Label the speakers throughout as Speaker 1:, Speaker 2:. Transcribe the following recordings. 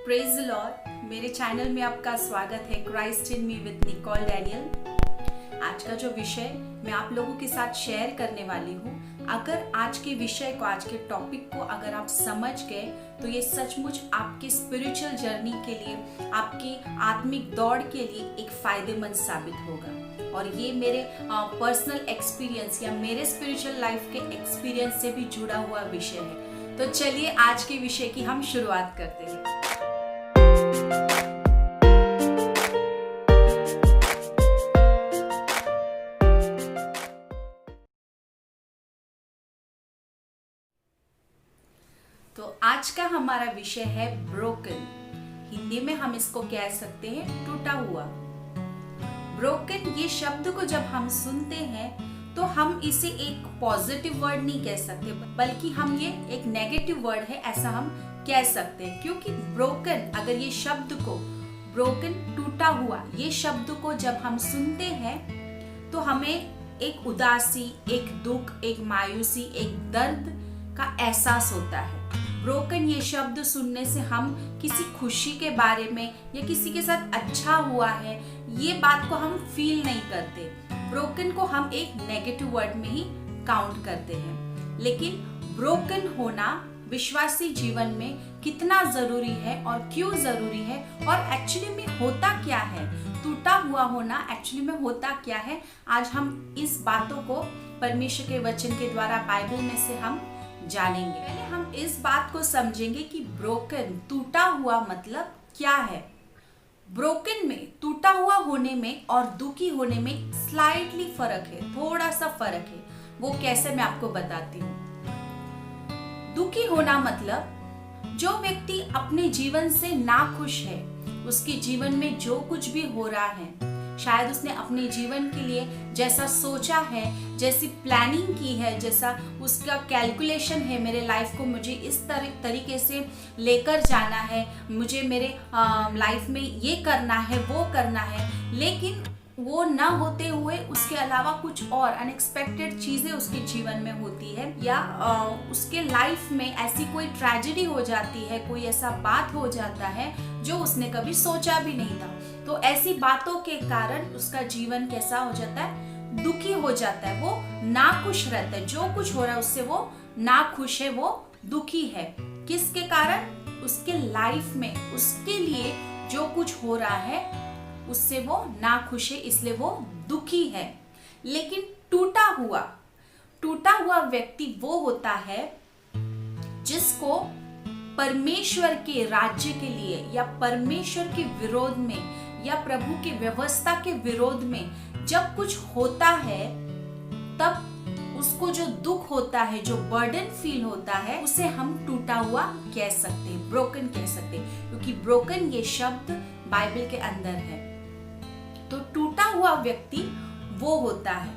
Speaker 1: Praise the Lord. मेरे channel में आपका स्वागत है Christ in me with Nicole Daniel. आज का जो विषय मैं आप लोगों के साथ शेयर करने वाली हूँ, अगर आज के विषय को, आज के टॉपिक को अगर आप समझ गए तो ये सचमुच आपके स्पिरिचुअल जर्नी के लिए, आपकी आत्मिक दौड़ के लिए एक फायदेमंद साबित होगा। और ये मेरे पर्सनल एक्सपीरियंस या मेरे स्पिरिचुअल लाइफ के एक्सपीरियंस से भी जुड़ा हुआ विषय है। तो चलिए आज के विषय की हम शुरुआत करते हैं। तो आज का हमारा विषय है ब्रोकन। हिंदी में हम इसको कह सकते हैं टूटा हुआ। ब्रोकन ये शब्द को जब हम सुनते हैं तो हम इसे एक पॉजिटिव वर्ड नहीं कह सकते, बल्कि हम ये एक नेगेटिव वर्ड है ऐसा हम कह सकते हैं। क्योंकि ब्रोकन, अगर ये शब्द को, ब्रोकन टूटा हुआ, ये शब्द को जब हम सुनते हैं तो हमें एक उदासी, एक दुख, एक मायूसी, एक दर्द का एहसास होता है। ब्रोकन ये शब्द सुनने से हम किसी खुशी के बारे में या किसी के साथ अच्छा हुआ है ये बात को हम फील नहीं करते। ब्रोकन को हम एक नेगेटिव वर्ड में ही काउंट करते हैं। लेकिन ब्रोकन होना विश्वासी जीवन में कितना जरूरी है और क्यों जरूरी है, और एक्चुअली में होता क्या है, टूटा हुआ होना एक्चुअली में होता क्या है, आज हम इस बातों को परमेश्वर के वचन के द्वारा, बाइबल में से हम जानेंगे। पहले हम इस बात को समझेंगे कि ब्रोकन, टूटा हुआ मतलब क्या है। ब्रोकन में, टूटा हुआ होने में और दुखी होने में स्लाइटली फर्क है, थोड़ा सा फर्क है। वो कैसे, मैं आपको बताती हूँ। दुखी होना मतलब जो व्यक्ति अपने जीवन से नाखुश है, उसके जीवन में जो कुछ भी हो रहा है, शायद उसने अपने जीवन के लिए जैसा सोचा है, जैसी प्लानिंग की है, जैसा उसका कैलकुलेशन है, मेरे लाइफ को मुझे इस तरीके से लेकर जाना है, मुझे मेरे लाइफ में ये करना है, वो करना है, लेकिन वो ना होते हुए उसके अलावा कुछ और अनएक्सपेक्टेड चीजें उसके जीवन में होती है, या उसके लाइफ में ऐसी कोई ट्रेजेडी हो जाती है, कोई ऐसा बात हो जाता है जो उसने कभी सोचा भी नहीं था। तो ऐसी बातों के कारण उसका जीवन कैसा हो जाता है, दुखी हो जाता है, वो नाखुश रहता है। जो कुछ हो रहा है उससे वो नाखुश है, वो दुखी है। किसके कारण? उसके लाइफ में उसके लिए जो कुछ हो रहा है उससे वो नाखुश है, इसलिए वो दुखी है। लेकिन टूटा हुआ व्यक्ति वो होता है जिसको परमेश्वर के राज्य के लिए या परमेश्वर के विरोध में या प्रभु की व्यवस्था के विरोध में जब कुछ होता है, तब उसको जो दुख होता है, जो बर्डन फील होता है, उसे हम टूटा हुआ कह सकते हैं, ब्रोकन कह सकते हैं। क्योंकि ब्रोकन ये शब्द बाइबल के अंदर है। तो टूटा हुआ व्यक्ति वो होता है,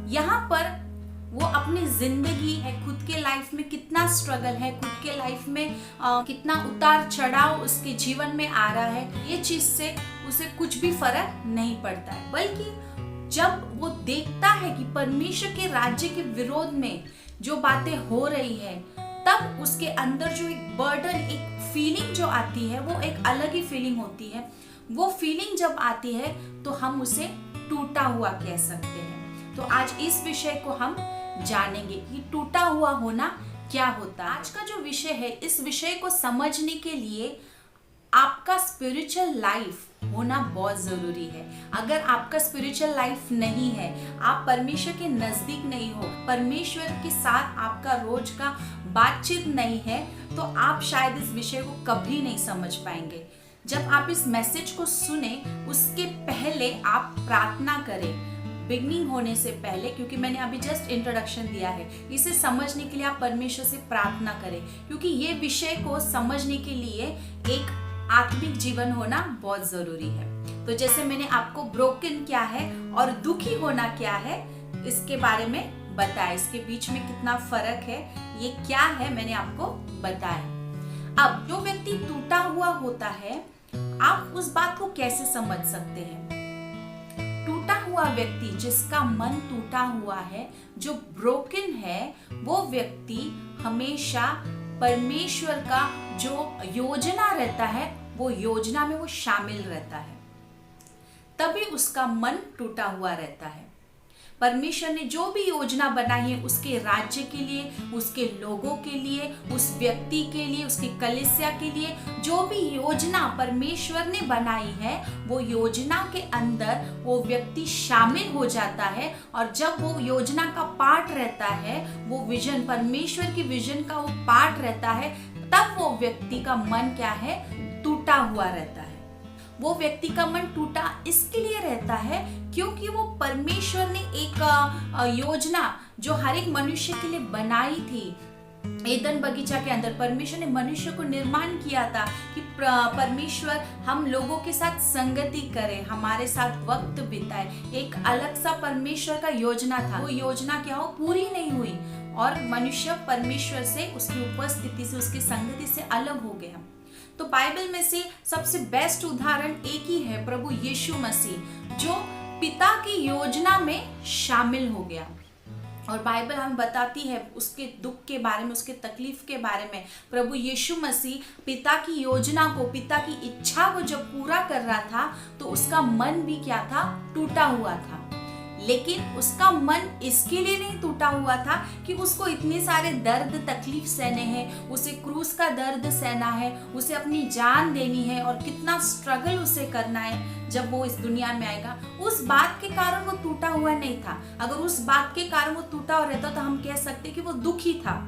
Speaker 1: यहाँ पर वो अपनी जिंदगी है, खुद के लाइफ में कितना स्ट्रगल है, खुद के लाइफ में कितना उतार चढ़ाव उसके जीवन में आ रहा है, ये चीज से उसे कुछ भी फर्क नहीं पड़ता है। बल्कि जब वो देखता है कि परमेश्वर के राज्य के विरोध में जो बातें हो रही है, तब उसके अंदर जो एक बर्डन, एक फीलिंग जो आती है, वो एक अलग ही फीलिंग होती है। वो फीलिंग जब आती है तो हम उसे टूटा हुआ कह सकते हैं। तो आज इस विषय को हम जानेंगे कि टूटा हुआ होना क्या होता है। आज का जो विषय है, इस विषय को समझने के लिए आपका स्पिरिचुअल लाइफ होना बहुत जरूरी है। अगर आपका स्पिरिचुअल लाइफ नहीं है, आप परमेश्वर के नजदीक नहीं हो, परमेश्वर के साथ आपका रोज का बातचीत नहीं है, तो आप शायद इस विषय को कभी नहीं समझ पाएंगे। जब आप इस मैसेज को सुने, उसके पहले आप प्रार्थना करें, बिगनिंग होने से पहले, क्योंकि मैंने अभी जस्ट इंट्रोडक्शन दिया है। इसे समझने के लिए आप परमेश्वर से प्रार्थना करें, क्योंकि ये विषय को समझने के लिए एक आत्मिक जीवन होना बहुत जरूरी है। तो जैसे मैंने आपको ब्रोकन क्या है और दुखी होना क्या है इसके बारे में बताया, इसके बीच में कितना फर्क है, ये क्या है, मैंने आपको बताया। अब जो व्यक्ति टूटा हुआ होता है, आप उस बात को कैसे समझ सकते हैं? टूटा हुआ व्यक्ति, जिसका मन टूटा हुआ है, जो ब्रोकन है, वो व्यक्ति हमेशा परमेश्वर का जो योजना रहता है वो योजना में वो शामिल रहता है, तभी उसका मन टूटा हुआ रहता है। परमेश्वर ने जो भी योजना बनाई है उसके राज्य के लिए, उसके लोगों के लिए, उस व्यक्ति के लिए, उसकी कलीसिया के लिए, जो भी योजना परमेश्वर ने बनाई है वो योजना के अंदर वो व्यक्ति शामिल हो जाता है। और जब वो योजना का पार्ट रहता है, वो विजन, परमेश्वर की विजन का वो पार्ट रहता है, तब वो व्यक्ति का मन क्या है, टूटा हुआ रहता है। वो व्यक्ति का मन टूटा इसके लिए रहता है क्योंकि वो परमेश्वर ने एक योजना जो हर एक मनुष्य के लिए बनाई थी, एदन बगीचा के अंदर परमेश्वर ने मनुष्य को निर्माण किया था कि परमेश्वर हम लोगों के साथ संगति करे, हमारे साथ वक्त बिताए। एक अलग सा परमेश्वर का योजना था। वो योजना क्या हो, पूरी नहीं हुई और मनुष्य परमेश्वर से, उसकी उपस्थिति से, उसकी संगति से अलग हो गया। तो बाइबल में से सबसे बेस्ट उदाहरण एक ही है, प्रभु यीशु मसीह, जो पिता की योजना में शामिल हो गया। और बाइबल हमें बताती है उसके दुख के बारे में, उसके तकलीफ के बारे में। प्रभु यीशु मसीह पिता की योजना को, पिता की इच्छा को जब पूरा कर रहा था तो उसका मन भी क्या था, टूटा हुआ था। लेकिन उसका मन इसके लिए नहीं टूटा हुआ था कि उसको इतने सारे दर्द तकलीफ सहने हैं, उसे क्रूस का दर्द सहना है, उसे अपनी जान देनी है और कितना स्ट्रगल उसे करना है जब वो इस दुनिया में आएगा। उस बात के कारण वो टूटा हुआ नहीं था। अगर उस बात के कारण वो टूटा हुआ रहता तो हम कह सकते कि वो दुखी था।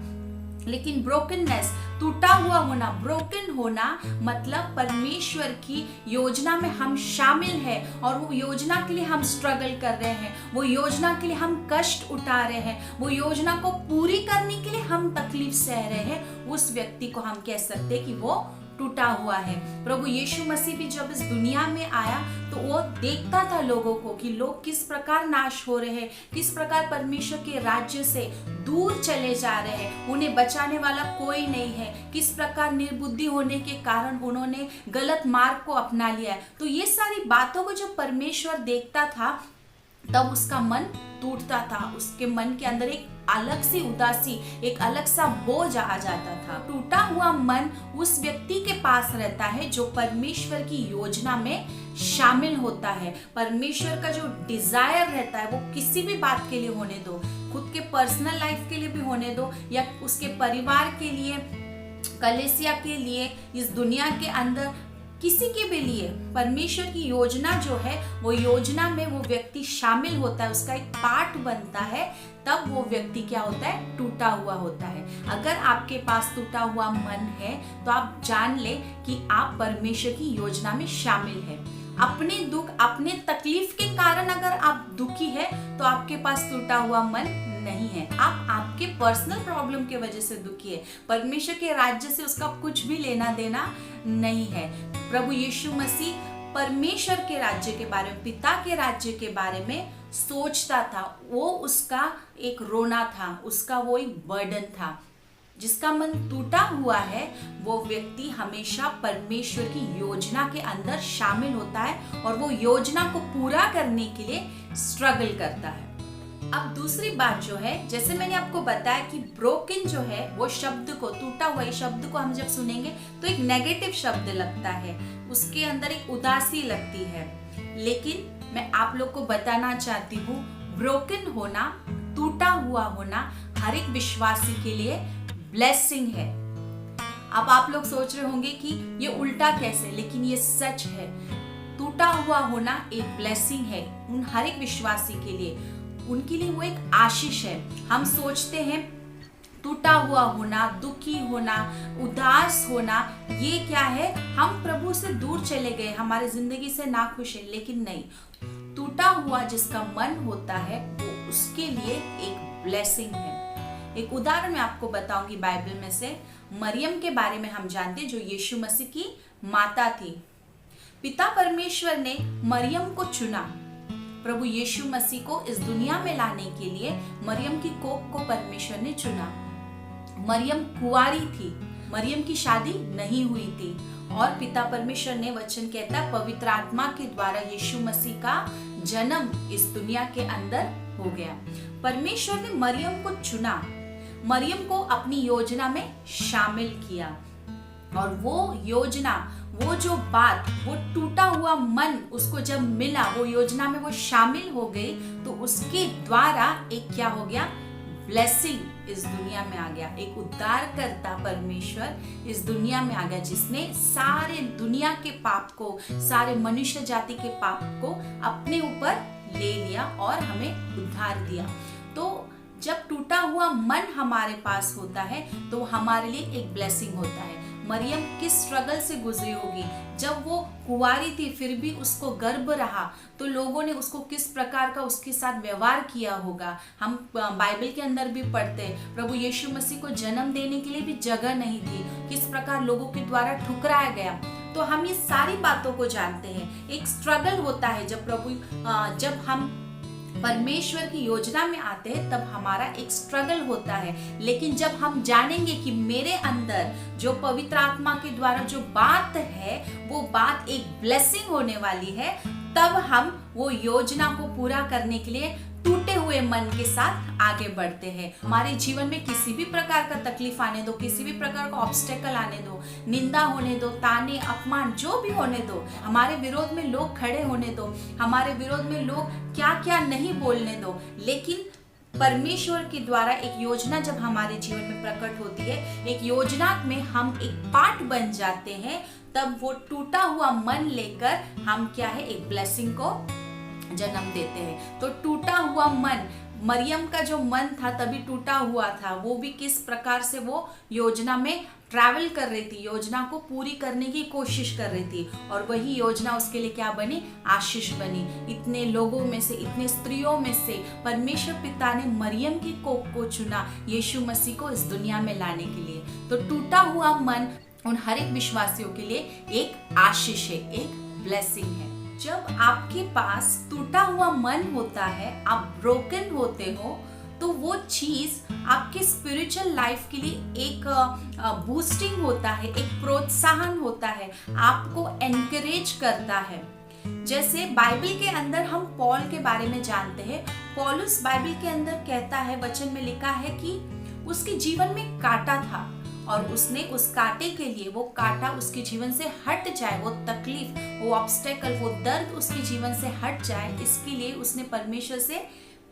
Speaker 1: लेकिन ब्रोकननेस, टूटा हुआ होना, ब्रोकन होना मतलब परमेश्वर की योजना में हम शामिल हैं और वो योजना के लिए हम स्ट्रगल कर रहे हैं, वो योजना के लिए हम कष्ट उठा रहे हैं, वो योजना को पूरी करने के लिए हम तकलीफ सह रहे हैं। उस व्यक्ति को हम कह सकते हैं कि वो टूटा हुआ है। प्रभु यीशु मसीह भी जब इस दुनिया में आया तो वो देखता था लोगों को कि लोग किस प्रकार नाश हो रहे हैं, किस प्रकार परमेश्वर के राज्य से दूर चले जा रहे हैं, उन्हें बचाने वाला कोई नहीं है, किस प्रकार निर्बुद्धि होने के कारण उन्होंने गलत मार्ग को अपना लिया है। तो ये सारी बातों को जब परमेश्वर देखता था तब उसका मन टूटता था, उसके मन के अंदर एक अलग सी उदासी, एक अलग सा बोझ आ जाता था। टूटा हुआ मन उस व्यक्ति के पास रहता है जो परमेश्वर की योजना में शामिल होता है। परमेश्वर का जो डिजायर रहता है वो किसी भी बात के लिए होने दो, खुद के पर्सनल लाइफ के लिए भी होने दो या उसके परिवार के लिए, कलीसिया के लिए, इस दुनिया के अंदर किसी के भी लिए परमेश्वर की योजना जो है वो योजना में वो व्यक्ति शामिल होता है, उसका एक पार्ट बनता है, तब वो व्यक्ति क्या होता है, टूटा हुआ होता है। अगर आपके पास टूटा हुआ मन है तो आप जान ले कि आप परमेश्वर की योजना में शामिल है। अपने दुख, अपने तकलीफ के कारण अगर आप दुखी है तो आपके पास टूटा हुआ मन नहीं है, आप आपके पर्सनल प्रॉब्लम के वजह से दुखी है। परमेश्वर के राज्य से उसका कुछ भी लेना देना नहीं है। प्रभु यीशु मसीह परमेश्वर के राज्य के बारे में, पिता के राज्य के बारे में सोचता था। वो उसका एक रोना था, उसका वो एक बर्डन था। जिसका मन टूटा हुआ है वो व्यक्ति हमेशा परमेश्वर की योजना के अंदर शामिल होता है और वो योजना को पूरा करने के लिए स्ट्रगल करता है। अब दूसरी बात जो है, जैसे मैंने आपको बताया कि ब्रोकन जो है वो शब्द को, टूटा हुआ ये शब्द को हम जब सुनेंगे तो एक नेगेटिव शब्द लगता है, उसके अंदर एक उदासी लगती है। लेकिन मैं आप लोग को बताना चाहती हूँ, ब्रोकन होना, टूटा हुआ होना हर एक विश्वासी के लिए ब्लेसिंग है। अब आप लोग सोच रहे होंगे कि ये उल्टा कैसे, लेकिन ये सच है। टूटा हुआ होना एक ब्लेसिंग है उन हर एक विश्वासी के लिए, उनके लिए वो एक आशीष है। हम सोचते हैं टूटा हुआ होना, दुखी होना, उदास होना, ये क्या है, हम प्रभु से दूर चले गए, हमारे जिंदगी से नाखुश है। लेकिन नहीं, टूटा हुआ जिसका मन होता है वो उसके लिए एक ब्लेसिंग है। एक उदाहरण मैं आपको बताऊंगी बाइबल में से। मरियम के बारे में हम जानते हैं जो यीशु मसीह की माता थी। पिता परमेश्वर ने मरियम को चुना, प्रभु यीशु मसीह को इस दुनिया में लाने के लिए मरियम की कोख को परमेश्वर ने चुना। मरियम कुंवारी थी, मरियम की शादी नहीं हुई थी और पिता परमेश्वर ने, वचन कहता है, पवित्र आत्मा के द्वारा यीशु मसीह का जन्म इस दुनिया के अंदर हो गया। परमेश्वर ने मरियम को चुना। मरियम को अपनी योजना में शामिल किया। और वो योजना, वो जो बात, वो टूटा हुआ मन उसको जब मिला, वो योजना में वो शामिल हो गई, तो उसके द्वारा एक क्या हो गया, ब्लेसिंग इस दुनिया में आ गया। एक उद्धारकर्ता परमेश्वर इस दुनिया में आ गया, जिसने सारे दुनिया के पाप को, सारे मनुष्य जाति के पाप को अपने ऊपर ले लिया और हमें उद्धार दिया। तो जब टूटा हुआ मन हमारे पास होता है तो हमारे लिए एक ब्लेसिंग होता है। मरियम किस स्ट्रगल से गुजरी होगी, जब वो कुंवारी थी फिर भी उसको गर्भ रहा, तो लोगों ने उसको किस प्रकार का उसके साथ व्यवहार किया होगा। हम बाइबल के अंदर भी पढ़ते हैं, प्रभु यीशु मसीह को जन्म देने के लिए भी जगह नहीं थी, किस प्रकार लोगों के द्वारा ठुकराया गया। तो हम ये सारी बातों को जानते हैं। एक स्ट्रगल होता है जब हम परमेश्वर की योजना में आते हैं, तब हमारा एक स्ट्रगल होता है। लेकिन जब हम जानेंगे कि मेरे अंदर जो पवित्र आत्मा के द्वारा जो बात है, वो बात एक ब्लेसिंग होने वाली है, तब हम वो योजना को पूरा करने के लिए टूटे हुए मन के साथ आगे बढ़ते हैं। हमारे जीवन में किसी भी प्रकार का तकलीफ आने दो, किसी भी प्रकार का ऑब्स्टेकल आने दो, निंदा होने दो, ताने अपमान जो भी होने दो, हमारे विरोध में लोग खड़े होने दो, हमारे विरोध में लोग क्या क्या नहीं बोलने दो, लेकिन परमेश्वर के द्वारा एक योजना जब हमारे जीवन में प्रकट होती है, एक योजना में हम एक पार्ट बन जाते हैं, तब वो टूटा हुआ मन लेकर हम क्या है, एक ब्लेसिंग को जन्म देते हैं। तो टूटा हुआ मन, मरियम का जो मन था तभी टूटा हुआ था, वो भी किस प्रकार से वो योजना में ट्रैवल कर रही थी, योजना को पूरी करने की कोशिश कर रही थी, और वही योजना उसके लिए क्या बनी, आशीष बनी। इतने लोगों में से, इतने स्त्रियों में से परमेश्वर पिता ने मरियम की कोख को चुना यीशु मसीह को इस दुनिया में लाने के लिए। तो टूटा हुआ मन उन हर एक विश्वासियों के लिए एक आशीष है, एक ब्लेसिंग है। जब आपके पास टूटा हुआ मन होता है, आप ब्रोकन होते हो, तो वो चीज आपके स्पिरिचुअल लाइफ के लिए एक बूस्टिंग होता है, एक प्रोत्साहन होता है, आपको एनकरेज करता है। जैसे बाइबल के अंदर हम पॉल के बारे में जानते हैं। पौलुस बाइबल के अंदर कहता है, वचन में लिखा है कि उसके जीवन में कांटा था और उसने उस कांटे के लिए, वो कांटा उसके जीवन से हट जाए, वो तकलीफ, वो ऑब्स्टेकल, वो दर्द उसके जीवन से हट जाए, इसके लिए उसने परमेश्वर से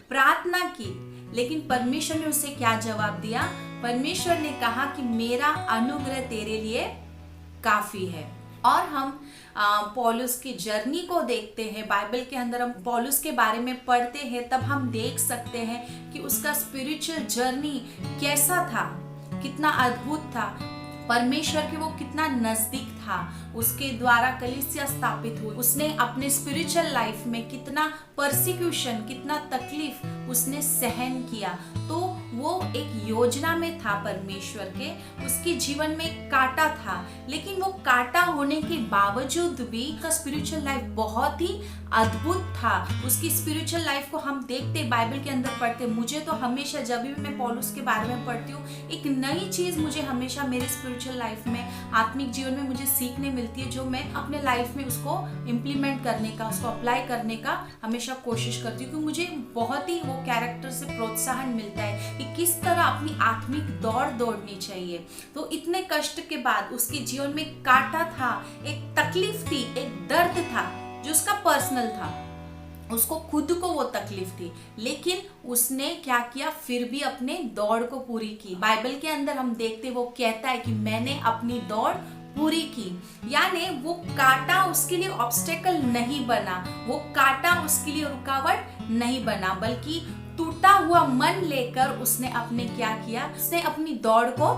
Speaker 1: प्रार्थना की। लेकिन परमेश्वर ने उसे क्या जवाब दिया? परमेश्वर ने कहा कि मेरा अनुग्रह तेरे लिए काफी है। और हम पौलुस की जर्नी को देखते हैं, बाइबल के अंदर हम पौलुस के बारे में पढ़ते हैं, तब हम देख सकते हैं कि उसका स्पिरिचुअल जर्नी कैसा था, कितना अद्भुत था, परमेश्वर के वो कितना नजदीक था, उसके द्वारा कलीसिया स्थापित हुई, उसने अपने स्पिरिचुअल लाइफ में कितना परसिक्यूशन, कितना तकलीफ उसने सहन किया। तो वो एक योजना में था परमेश्वर के, उसके जीवन में कांटा था, लेकिन वो कांटा होने के बावजूद भी उसका स्पिरिचुअल लाइफ बहुत ही अद्भुत था। उसकी स्पिरिचुअल लाइफ को हम देखते, बाइबल के अंदर पढ़ते, मुझे तो हमेशा जब भी मैं पौलुस के बारे में पढ़ती हूँ, एक नई चीज मुझे हमेशा मेरे स्पिरिचुअल लाइफ में, आत्मिक जीवन में मुझे सीखने मिलती है, जो मैं अपने लाइफ में उसको इम्प्लीमेंट करने का, उसको अप्लाई करने का हमेशा कोशिश करती हूँ, क्योंकि मुझे बहुत ही वो कैरेक्टर से प्रोत्साहन मिलता है कि किस तरह अपनी आत्मिक दौड़ दौड़नी चाहिए। तो इतने कष्ट के बाद उसके जीवन में कांटा था, एक तकलीफ थी, एक दर्द था जो उसका पर्सनल था, उसको खुद को वो तकलीफ थी, लेकिन उसने क्या किया, फिर भी अपने दौड़ को पूरी की। बाइबल के अंदर हम देखते, वो कहता है कि मैंने अपनी दौड़ पूरी की, यानी वो कांटा उसके लिए ऑब्स्टेकल नहीं बना, वो कांटा उसके लिए रुकावट नहीं बना, बल्कि टूटा हुआ मन लेकर उसने अपने क्या किया, उसने अपनी दौड़ को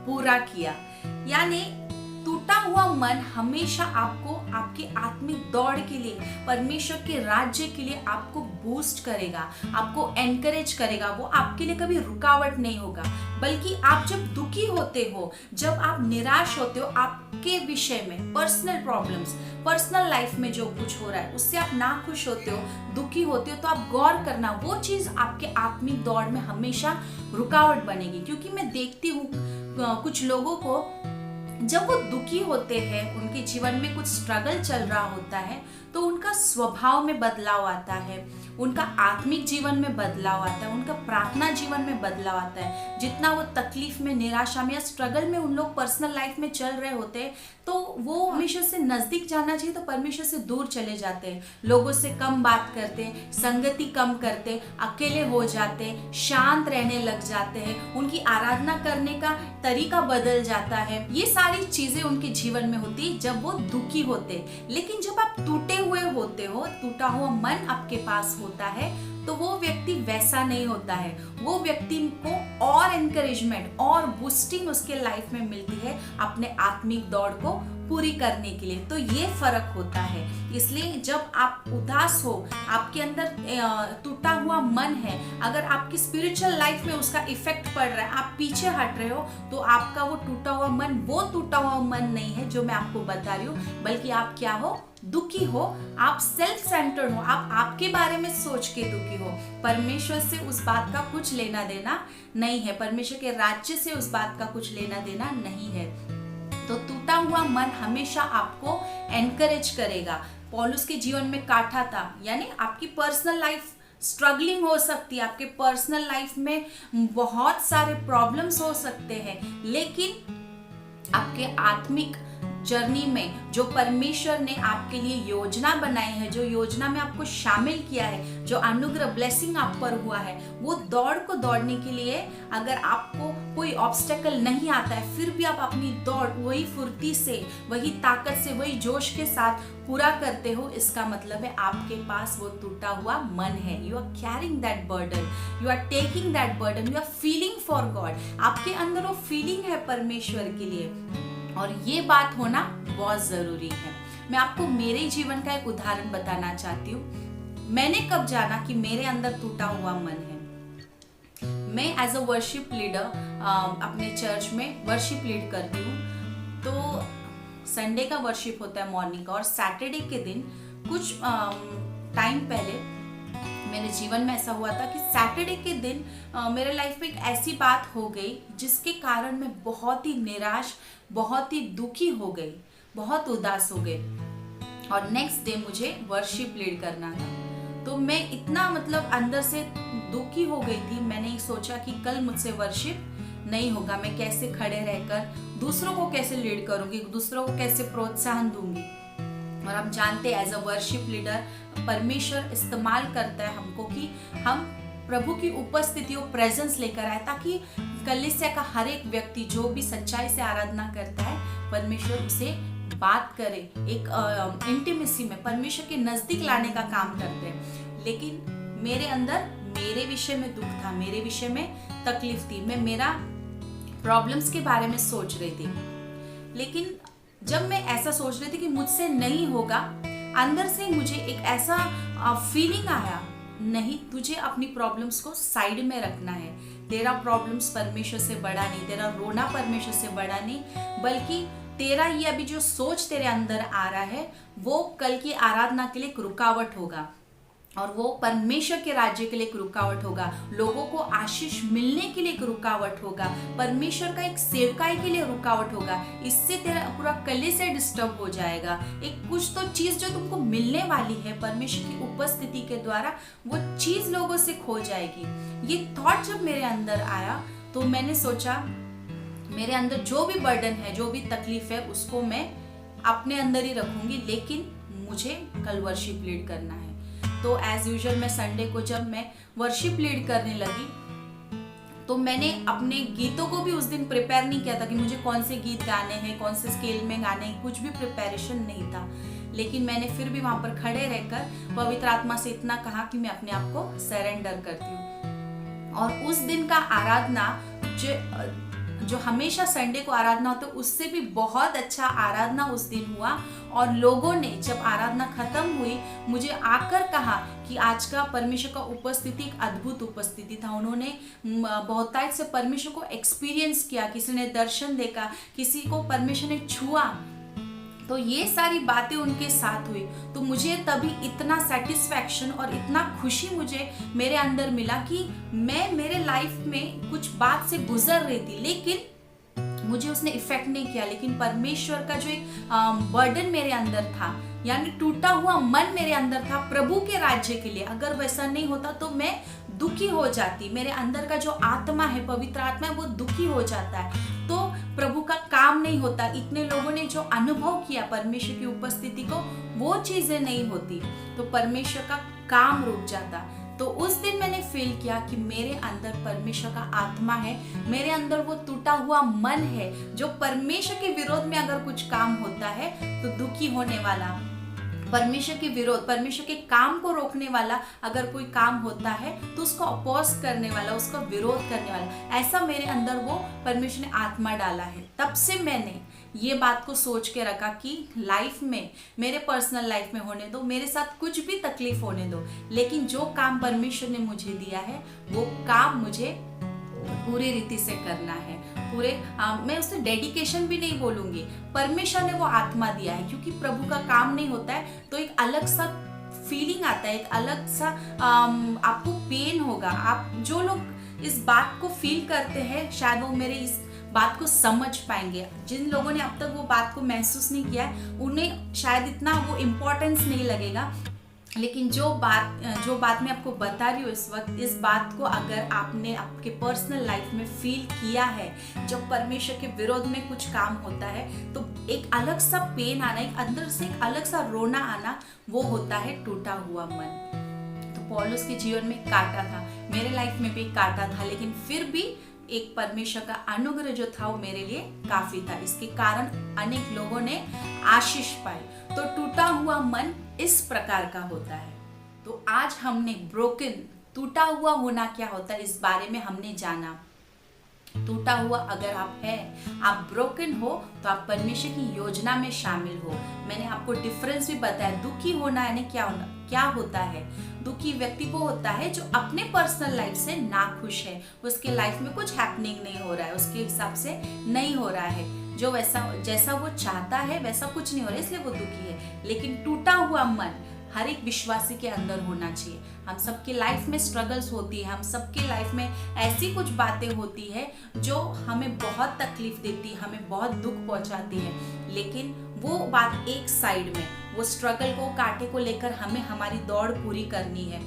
Speaker 1: पूरा किया। यानी टूटा हुआ मन हमेशा आपको आपकी आत्मिक दौड़ के लिए, परमेश्वर के राज्य के लिए आपको बूस्ट करेगा, आपको एनकरेज करेगा, वो आपके लिए कभी रुकावट नहीं होगा। बल्कि आप जब दुखी होते हो, जब आप निराश होते हो, आपके विषय में पर्सनल प्रॉब्लम्स, पर्सनल लाइफ में जो कुछ हो रहा है उससे आप नाखुश होते हो, दुखी होते हो, तो आप गौर करना, वो चीज आपके आत्मिक दौड़ में हमेशा रुकावट बनेगी। क्योंकि मैं देखती हूँ कुछ लोगों को, जब वो दुखी होते हैं, उनके जीवन में कुछ स्ट्रगल चल रहा होता है तो उनका स्वभाव में बदलाव आता है, उनका आत्मिक जीवन में बदलाव आता है, उनका प्रार्थना जीवन में बदलाव आता है। जितना वो तकलीफ में, निराशा में या स्ट्रगल में उन लोग पर्सनल लाइफ में चल रहे होते हैं तो वो परमेश्वर से नजदीक जाना चाहिए तो परमेश्वर से दूर चले जाते हैं, लोगों से कम बात करते हैं, संगति कम करते, अकेले हो जाते, शांत रहने लग जाते हैं, उनकी आराधना करने का तरीका बदल जाता है। ये सारी चीजें उनके जीवन में होती है जब वो दुखी होते। लेकिन जब आप टूटे हुए होते हो, टूटा हुआ मन आपके पास होता है तो वो व्यक्ति वैसा नहीं होता है। वो व्यक्ति को और एनकरेजमेंट और बूस्टिंग उसके लाइफ में मिलती है अपने आत्मिक दौड़ को पूरी करने के लिए। तो ये फर्क होता है। इसलिए जब आप उदास हो, आपके अंदर टूटा हुआ मन है, अगर आपकी स्पिरिचुअल लाइफ में उसका इफेक्ट पड़ रहा है, आप पीछे हट रहे हो, तो आपका वो टूटा हुआ मन वो टूटा हुआ मन नहीं है जो मैं आपको बता रही हूँ, बल्कि आप क्या हो, दुखी हो, आप सेल्फ सेंटर्ड हो, आप आपके बारे में सोच के दुखी हो। परमेश्वर से उस बात का कुछ लेना देना नहीं है, परमेश्वर के राज्य से उस बात का कुछ लेना देना नहीं है। तो टूटा हुआ मन हमेशा आपको एनकरेज करेगा। पौलुस के जीवन में काटा था, यानी आपकी पर्सनल लाइफ स्ट्रगलिंग हो सकती है, आपके पर्सनल लाइफ में बहुत सारे प्रॉब्लम्स हो सकते हैं, लेकिन आपके आत्मिक जर्नी में जो परमेश्वर ने आपके लिए योजना बनाई है, जो योजना में आपको शामिल किया है, जो अनुग्रह ब्लेसिंग आप पर हुआ है, वो दौड़ को दौड़ने के लिए अगर आपको कोई ऑब्स्टेकल नहीं आता है, फिर भी आप अपनी दौड़ वही फुर्ती से, वही ताकत से, वही जोश के साथ पूरा करते हो, इसका मतलब है आपके पास वो टूटा हुआ मन है। You are carrying that burden, you are taking that burden, you are feeling for God. आपके अंदर वो फीलिंग है परमेश्वर के लिए, और ये बात होना बहुत जरूरी है। मैं आपको मेरे जीवन का एक उदाहरण बताना चाहती हूँ। मैंने कब जाना कि मेरे अंदर टूटा हुआ मन है। मैं एज अ वर्शिप लीडर अपने चर्च में वर्शिप लीड करती हूँ। तो संडे का वर्शिप होता है मॉर्निंग का, और सैटरडे के दिन कुछ टाइम पहले मेरे जीवन में ऐसा हुआ था कि सैटरडे के दिन मेरे लाइफ में एक ऐसी बात हो गई जिसके कारण मैं बहुत ही निराश, बहुत ही दुखी हो गई, बहुत उदास हो गई, और नेक्स्ट डे मुझे वर्शिप लीड करना था। तो मैं इतना अंदर से दुखी हो गई थी। मैंने सोचा कि कल मुझसे वर्शिप नहीं होगा, मैं कैसे खड़े रहकर दूसरों को कैसे लीड करूंगी, दूसरों को कैसे प्रोत्साहन दूंगी। और हम जानते हैं एज अ वर्शिप लीडर परमेश्वर इस्तेमाल करता है हमको कि हम प्रभु की उपस्थिति और प्रेजेंस लेकर आए, ताकि कलीसिया का हर एक व्यक्ति जो भी सच्चाई से आराधना करता है, परमेश्वर उसे बात करे, एक इंटीमेसी में परमेश्वर के नजदीक लाने का काम करते हैं। लेकिन मेरे अंदर मेरे विषय में दुख था, मेरे विषय में तकलीफ थी, मैं मेरा प्रॉब्लम्स के बारे में सोच रही थी। लेकिन जब मैं ऐसा सोच रही थी कि मुझसे नहीं होगा, अंदर से मुझे एक ऐसा फीलिंग आया, नहीं, तुझे अपनी प्रॉब्लम्स को साइड में रखना है। तेरा प्रॉब्लम्स परमेश्वर से बड़ा नहीं, तेरा रोना परमेश्वर से बड़ा नहीं, बल्कि तेरा ये अभी जो सोच तेरे अंदर आ रहा है वो कल की आराधना के लिए एक रुकावट होगा, और वो परमेश्वर के राज्य के लिए एक रुकावट होगा, लोगों को आशीष मिलने के लिए एक रुकावट होगा, परमेश्वर का एक सेवकाई के लिए रुकावट होगा। इससे तेरा पूरा कलीसिया डिस्टर्ब हो जाएगा। एक कुछ तो चीज जो तुमको मिलने वाली है परमेश्वर की उपस्थिति के द्वारा, वो चीज लोगों से खो जाएगी। ये थॉट जब मेरे अंदर आया तो मैंने सोचा मेरे अंदर जो भी बर्डन है, जो भी तकलीफ है, उसको मैं अपने अंदर ही रखूंगी, लेकिन मुझे कल वर्शिप लीड करना है। तो एज यूजुअल मैं संडे को जब मैं वर्शिप लीड करने लगी तो मैंने अपने गीतों को भी उस दिन प्रिपेयर नहीं किया था कि मुझे कौन से गीत गाने हैं, कौन से स्केल में गाने हैं, कुछ भी प्रिपरेशन नहीं था। लेकिन मैंने फिर भी वहां पर खड़े रहकर पवित्र आत्मा से इतना कहा कि मैं अपने आप को सरेंडर करती हूँ। और उस दिन का आराधना जो हमेशा संडे को आराधना होता है, उससे भी बहुत अच्छा आराधना उस दिन हुआ। और लोगों ने जब आराधना खत्म हुई मुझे आकर कहा कि आज का परमेश्वर का उपस्थिति एक अद्भुत उपस्थिति था। उन्होंने बहुतायत से परमेश्वर को एक्सपीरियंस किया, किसी ने दर्शन देखा, किसी को परमेश्वर ने छुआ। तो ये सारी बातें उनके साथ हुई। तो मुझे तभी इतना सेटिस्फैक्शन और इतना खुशी मुझे मेरे अंदर मिला कि मैं मेरे लाइफ में कुछ बात से गुजर रही थी, लेकिन मुझे उसने इफेक्ट नहीं किया, लेकिन परमेश्वर का जो एक बर्डन मेरे अंदर था, यानी टूटा हुआ मन मेरे अंदर था प्रभु के राज्य के लिए, अगर वैसा नहीं होता तो मैं दुखी हो जाती। मेरे अंदर का जो आत्मा है, पवित्र आत्मा है, वो दुखी हो जाता है, तो प्रभु का काम नहीं होता। इतने लोगों ने जो अनुभव किया परमेश्वर की उपस्थिति को, वो चीजें नहीं होती, तो परमेश्वर का काम रुक जाता। तो उस दिन मैंने फील किया कि मेरे अंदर परमेश्वर का आत्मा है, मेरे अंदर वो टूटा हुआ मन है, जो परमेश्वर के विरोध में अगर कुछ काम होता है तो दुखी होने वाला, परमेश्वर के विरोध, परमेश्वर के काम को रोकने वाला अगर कोई काम होता है तो उसको अपोज करने वाला, उसका विरोध करने वाला, ऐसा मेरे अंदर वो परमेश्वर ने आत्मा डाला है। तब से मैंने ये बात को सोच के रखा कि लाइफ में, मेरे पर्सनल लाइफ में होने दो, मेरे साथ कुछ भी तकलीफ होने दो, लेकिन जो काम परमेश्वर ने मुझे दिया है वो काम मुझे पूरी रीति से करना है। मैं उसे डेडिकेशन भी नहीं बोलूंगी, परमेश्वर ने वो आत्मा दिया है, क्योंकि प्रभु का काम नहीं होता है तो एक अलग सा फीलिंग आता है, एक अलग सा आपको पेन होगा। आप जो लोग इस बात को फील करते हैं शायद वो मेरे इस बात को समझ पाएंगे। जिन लोगों ने अब तक वो बात को महसूस नहीं किया है उन्हें शायद इतना वो इम्पोर्टेंस नहीं लगेगा, लेकिन जो बात मैं आपको बता रही हूँ इस वक्त, इस बात को अगर आपने आपके पर्सनल लाइफ में फील किया है, जब परमेश्वर के विरोध में कुछ काम होता है तो एक अलग सा पेन आना, एक अंदर से एक अलग सा रोना आना, वो होता है टूटा हुआ मन। तो पौलुस के जीवन में काटा था, मेरे लाइफ में भी काटा था, लेकिन फिर भी एक परमेश्वर का अनुग्रह जो था वो मेरे लिए काफी था। इसके कारण अनेक लोगों ने आशीष पाई। तो टूटा हुआ मन इस प्रकार का होता है। तो आज हमने ब्रोकन, टूटा हुआ होना क्या होता है, इस बारे में हमने जाना। टूटा हुआ अगर आप हैं, आप ब्रोकन हो, तो आप परमेश्वर की योजना में शामिल हो। मैंने आपको डिफरेंस भी बताया। दुखी होना यानी क्या होता है। दुखी व्यक्ति वो होता है जो अपने पर्सनल लाइफ से नाखुश है, उसके लाइफ में कुछ हैपनिंग नहीं हो रहा है, उसके हिसाब से नहीं हो रहा है, जो जैसा वो चाहता है वैसा कुछ नहीं हो रहा है, इसलिए वो दुखी है। लेकिन टूटा हुआ मन हर एक विश्वासी के अंदर होना चाहिए। हम सबकी लाइफ में स्ट्रगल्स होती है, हम सबके लाइफ में ऐसी कुछ बातें होती है जो हमें बहुत तकलीफ देती है, हमें बहुत दुख पहुंचाती है, लेकिन वो बात एक साइड में, वो स्ट्रगल को, कांटे को लेकर हमें हमारी दौड़ पूरी करनी है।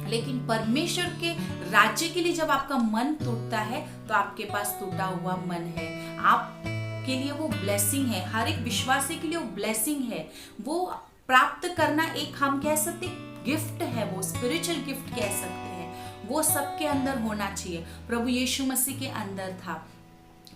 Speaker 1: लेकिन परमेश्वर के राज्य के लिए जब आपका मन टूटता है तो आपके पास टूटा हुआ मन है, आप के लिए वो ब्लेसिंग है, हर एक विश्वासी के लिए वो ब्लेसिंग है। वो प्राप्त करना एक, हम कह सकते गिफ्ट है, वो स्पिरिचुअल गिफ्ट कह सकते हैं, वो सबके अंदर होना चाहिए। प्रभु यीशु मसीह के अंदर था।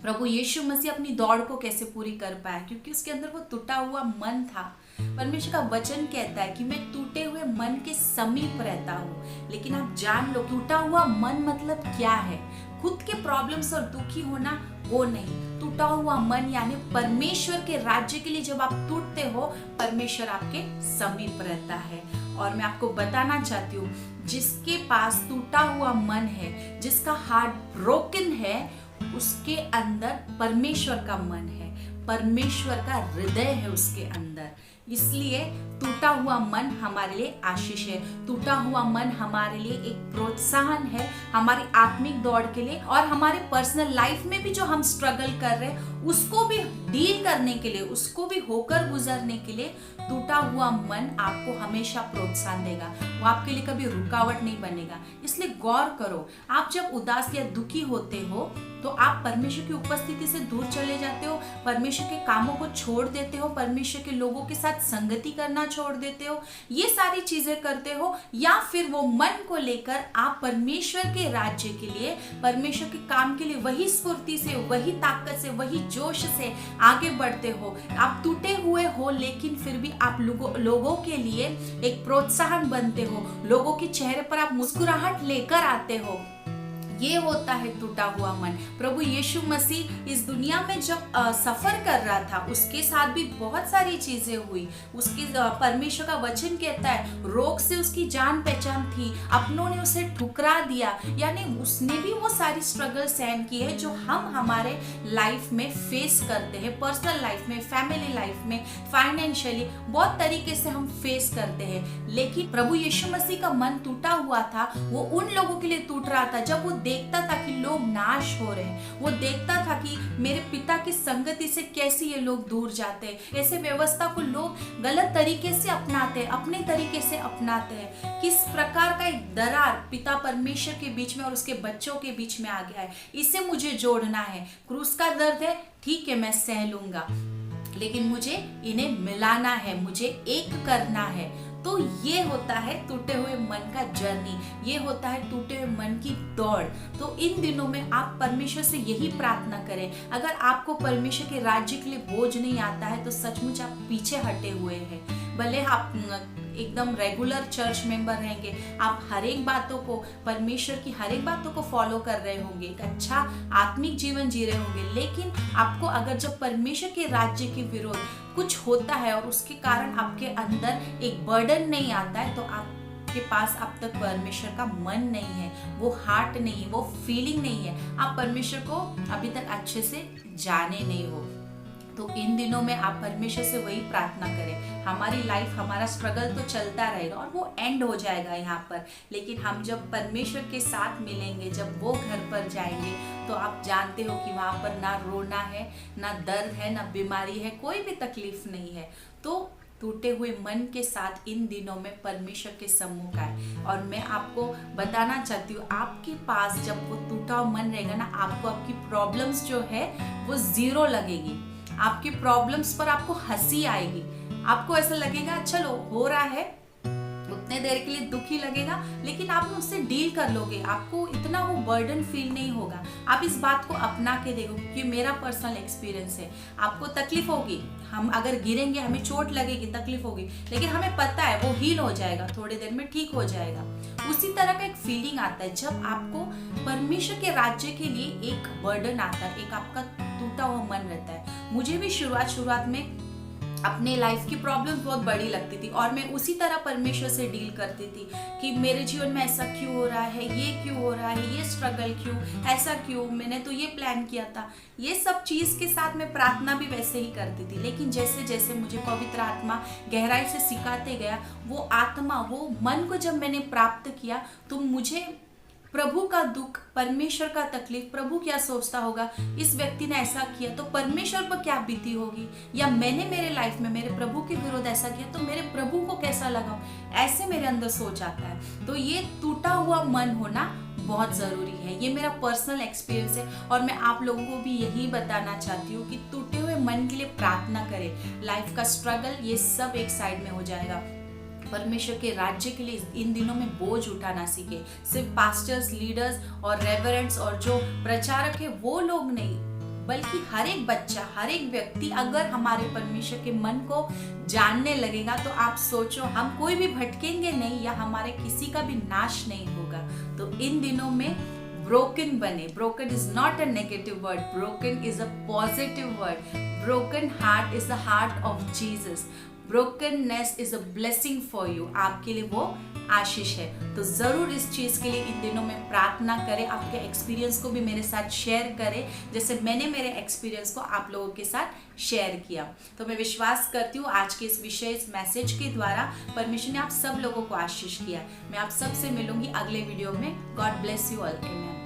Speaker 1: प्रभु यीशु मसीह अपनी दौड़ को कैसे पूरी कर पाया, क्योंकि उसके अंदर वो टूटा हुआ मन था। परमेश्वर का वचन कहता है कि मैं टूटे हुए मन के समीप रहता हूँ। लेकिन आप जान लो, टूटा हुआ मन मतलब क्या है। खुद के प्रॉब्लम्स और दुखी होना वो नहीं, टूटा हुआ मन यानी परमेश्वर के राज्य के लिए जब आप टूटते हो, परमेश्वर आपके समीप रहता है। और मैं आपको बताना चाहती हूँ, जिसके पास टूटा हुआ मन है, जिसका हार्ट ब्रोकन है, उसके अंदर परमेश्वर का मन है, परमेश्वर का हृदय है उसके अंदर। इसलिए टूटा हुआ मन हमारे लिए आशीष है, टूटा हुआ मन हमारे लिए एक प्रोत्साहन है हमारी आत्मिक दौड़ के लिए, और हमारे पर्सनल लाइफ में भी जो हम स्ट्रगल कर रहे हैं उसको भी डील करने के लिए, उसको भी होकर गुजरने के लिए टूटा हुआ मन आपको हमेशा प्रोत्साहन देगा, वो आपके लिए कभी रुकावट नहीं बनेगा। इसलिए गौर करो, आप जब उदास या दुखी होते हो तो आप परमेश्वर की उपस्थिति से दूर चले जाते हो, परमेश्वर के कामों को छोड़ देते हो, परमेश्वर के लोगों के साथ संगति करना छोड़ देते हो, ये सारी चीजें करते हो, या फिर वो मन को लेकर आप परमेश्वर के राज्य के लिए, परमेश्वर के काम के लिए वही स्फूर्ति से, वही ताकत से, वही जोश से आगे बढ़ते हो। आप टूटे हुए हो लेकिन फिर भी आप लोगों के लिए एक प्रोत्साहन बनते हो, लोगों के चेहरे पर आप मुस्कुराहट लेकर आते हो। ये होता है टूटा हुआ मन। प्रभु यीशु मसीह इस दुनिया में जब सफर कर रहा था, उसके साथ भी बहुत सारी चीजें हुई। उसकी परमेश्वर का वचन कहता है रोग से उसकी जान पहचान थी, अपनों ने उसे ठुकरा दिया, यानी उसने भी वो सारी स्ट्रगल सहन की है जो हम हमारे लाइफ में फेस करते हैं, पर्सनल लाइफ में, फैमिली लाइफ में, फाइनेंशियली, बहुत तरीके से हम फेस करते हैं। लेकिन प्रभु यीशु मसीह का मन टूटा हुआ था, वो उन लोगों के लिए टूट रहा था जब वो देखता था कि लोग नाश हो रहे हैं, वो देखता था कि मेरे पिता की संगति से कैसे ये लोग दूर जाते हैं, ऐसे व्यवस्था को लोग गलत तरीके से अपनाते हैं, अपने तरीके से अपनाते हैं। किस प्रकार का एक दरार पिता परमेश्वर के बीच में और उसके बच्चों के बीच में आ गया है, इसे मुझे जोड़ना है। क्रूस का दर्द है, ठीक है, मैं सह लूंगा, लेकिन मुझे इन्हें मिलाना है, मुझे एक करना है। तो ये होता है टूटे हुए मन का जर्नी, ये होता है टूटे हुए मन की दौड़। तो इन दिनों में आप परमेश्वर से यही प्रार्थना करें। अगर आपको परमेश्वर के राज्य के लिए बोझ नहीं आता है तो सचमुच आप पीछे हटे हुए हैं। भले आप एकदम रेगुलर चर्च मेंबर रहेंगे, आप हर एक बातों को, परमेश्वर की हर एक बातों को फॉलो कर रहे होंगे, एक अच्छा आत्मिक जीवन जी रहे होंगे, लेकिन आपको अगर जब परमेश्वर के राज्य के विरोध कुछ होता है और उसके कारण आपके अंदर एक बर्डन नहीं आता है, तो आपके पास अब तक परमेश्वर का मन नहीं है, वो हार्ट नहीं है, वो फीलिंग नहीं है, आप परमेश्वर को अभी तक अच्छे से जाने नहीं हो। तो इन दिनों में आप परमेश्वर से वही प्रार्थना करें। हमारी लाइफ, हमारा स्ट्रगल तो चलता रहेगा और वो एंड हो जाएगा यहाँ पर, लेकिन हम जब परमेश्वर के साथ मिलेंगे, जब वो घर पर जाएंगे, तो आप जानते हो कि वहाँ पर ना रोना है, ना दर्द है, ना बीमारी है, कोई भी तकलीफ नहीं है। तो टूटे हुए मन के साथ इन दिनों में परमेश्वर के सम्मुख आए। और मैं आपको बताना चाहती हूँ, आपके पास जब वो टूटा हुआ मन रहेगा ना, आपको आपकी प्रॉब्लम्स जो है वो जीरो लगेगी। आपकी प्रॉब्लम्स पर आपको हंसी आएगी, आपको ऐसा लगेगा चलो हो रहा है, उतने देर के लिए दुखी लगेगा, लेकिन आप उससे डील कर लोगे, आपको इतना वो बर्डन फील नहीं होगा। आप इस बात को अपना के देखो, क्योंकि मेरा पर्सनल एक्सपीरियंस है। आपको तकलीफ होगी, हम अगर गिरेंगे, हमें चोट लगेगी, तकलीफ होगी, लेकिन हमें पता है वो हील हो जाएगा, थोड़ी देर में ठीक हो जाएगा। उसी तरह का एक फीलिंग आता है जब आपको परमेश्वर के राज्य के लिए एक बर्डन आता है, एक आपका टूटा हुआ मन रहता है। मुझे भी शुरुआत में अपने लाइफ की प्रॉब्लम बहुत बड़ी लगती थी और मैं उसी तरह परमेश्वर से डील करती थी कि मेरे जीवन में ऐसा क्यों हो रहा है, ये क्यों हो रहा है, ये स्ट्रगल क्यों, ऐसा क्यों, मैंने तो ये प्लान किया था। ये सब चीज़ के साथ मैं प्रार्थना भी वैसे ही करती थी, लेकिन जैसे जैसे मुझे पवित्र आत्मा गहराई से सिखाते गया, वो आत्मा, वो मन को जब मैंने प्राप्त किया, तो मुझे प्रभु का दुख, परमेश्वर का तकलीफ, प्रभु क्या सोचता होगा, इस व्यक्ति ने ऐसा किया तो परमेश्वर पर क्या बीती होगी, या मैंने मेरे लाइफ में मेरे प्रभु के विरोध ऐसा किया तो मेरे प्रभु को कैसा लगा, ऐसे मेरे अंदर सोच आता है। तो ये टूटा हुआ मन होना बहुत ज़रूरी है, ये मेरा पर्सनल एक्सपीरियंस है और मैं आप लोगों को भी यही बताना चाहती हूँ कि टूटे हुए मन के लिए प्रार्थना करें। लाइफ का स्ट्रगल ये सब एक साइड में हो जाएगा। परमेश्वर के राज्य के लिए इन दिनों में बोझ उठाना सीखे। सिर्फ पास्टर्स, लीडर्स और रेवरेंट्स और जो प्रचारक है वो लोग नहीं, बल्कि हर एक बच्चा, हर एक व्यक्ति अगर हमारे परमेश्वर के मन को जानने लगेगा, तो आप सोचो हम कोई भी भटकेंगे नहीं या हमारे किसी का भी नाश नहीं होगा। तो इन दिनों में ब्रोकन बने। Broken is not a negative word, broken is a positive word. Broken heart is the heart of Jesus. Brokenness is a blessing for you, आपके लिए वो आशीष है। तो जरूर इस चीज के लिए इन दिनों में प्रार्थना करें, आपके एक्सपीरियंस को भी मेरे साथ शेयर करें, जैसे मैंने मेरे एक्सपीरियंस को आप लोगों के साथ शेयर किया। तो मैं विश्वास करती हूँ आज के इस विषय, इस मैसेज के द्वारा परमेश्वर ने आप सब लोगों को आशीष किया। मैं आप सबसे मिलूंगी अगले वीडियो में। God bless you all. Amen.